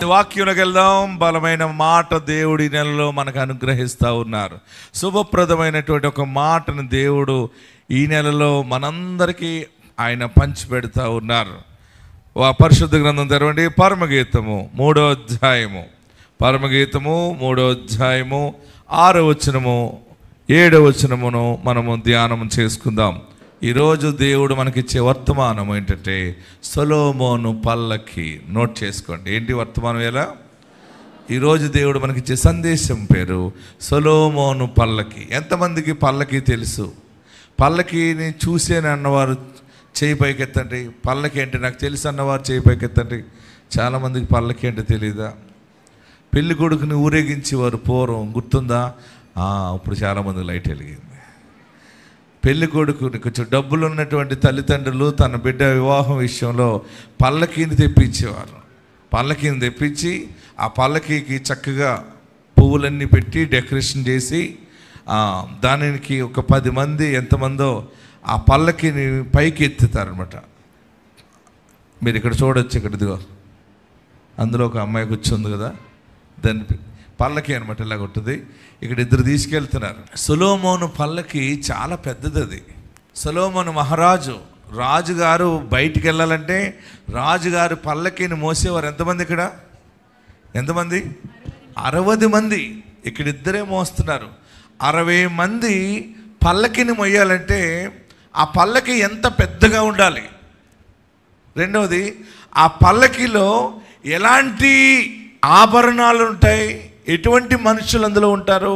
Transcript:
వాక్యంలోకి వెళ్దాం. బలమైన మాట దేవుడి నెలలో మనకు అనుగ్రహిస్తూ ఉన్నారు. శుభప్రదమైనటువంటి ఒక మాటను దేవుడు ఈ నెలలో మనందరికీ ఆయన పంచిపెడతా ఉన్నారు. పరిశుద్ధ గ్రంథం తెరవండి. పరమగీతము 3వ అధ్యాయము, పరమగీతము 3వ అధ్యాయము 6వ వచనము 7వ వచనమును మనము ధ్యానం చేసుకుందాం. ఈరోజు దేవుడు మనకిచ్చే వర్తమానం ఏంటంటే సొలొమోను పల్లకి. నోట్ చేసుకోండి, ఏంటి వర్తమానం? ఎలా ఈరోజు దేవుడు మనకిచ్చే సందేశం పేరు సొలొమోను పల్లకి. ఎంతమందికి పల్లకి తెలుసు? పల్లకిని చూసేని అన్నవారు చేయి పైకెత్తండి. పల్లకి అంటే నాకు తెలుసు అన్నవారు చేయి పైకెత్తండి. చాలామందికి పల్లకి అంటే తెలియదా? పెళ్లి కొడుకుని ఊరేగించేవారు పూర్వం, గుర్తుందా? ఇప్పుడు చాలామంది లైట్ వెలిగింది. పెళ్లి కొడుకుని కొంచెం డబ్బులు ఉన్నటువంటి తల్లిదండ్రులు తన బిడ్డ వివాహం విషయంలో పల్లకీని తెప్పించేవారు. పల్లకీని తెప్పించి ఆ పల్లకీకి చక్కగా పువ్వులన్నీ పెట్టి డెకరేషన్ చేసి దానికి ఒక 10 మంది ఎంతమందో ఆ పల్లకీని పైకి ఎత్తుతారనమాట. మీరు ఇక్కడ చూడొచ్చు, ఇక్కడ ఇదిగో అందులో ఒక అమ్మాయి కూర్చుంది కదా, దాన్ని పల్లకి అనమాట. ఇలాగ ఉంటుంది. ఇక్కడ 2 తీసుకెళ్తున్నారు. సొలొమోను పల్లకి చాలా పెద్దది. అది సొలొమోను మహారాజు, రాజుగారు బయటికి వెళ్ళాలంటే రాజుగారు పల్లకిని మోసేవారు. ఎంతమంది? ఇక్కడ ఎంతమంది? 60 మంది. ఇక్కడ 2 మోస్తున్నారు. 60 మంది పల్లకిని మొయ్యాలంటే ఆ పల్లకి ఎంత పెద్దగా ఉండాలి. రెండవది, ఆ పల్లకిలో ఎలాంటి ఆభరణాలు ఉంటాయి, ఎటువంటి మనుషులు అందులో ఉంటారు,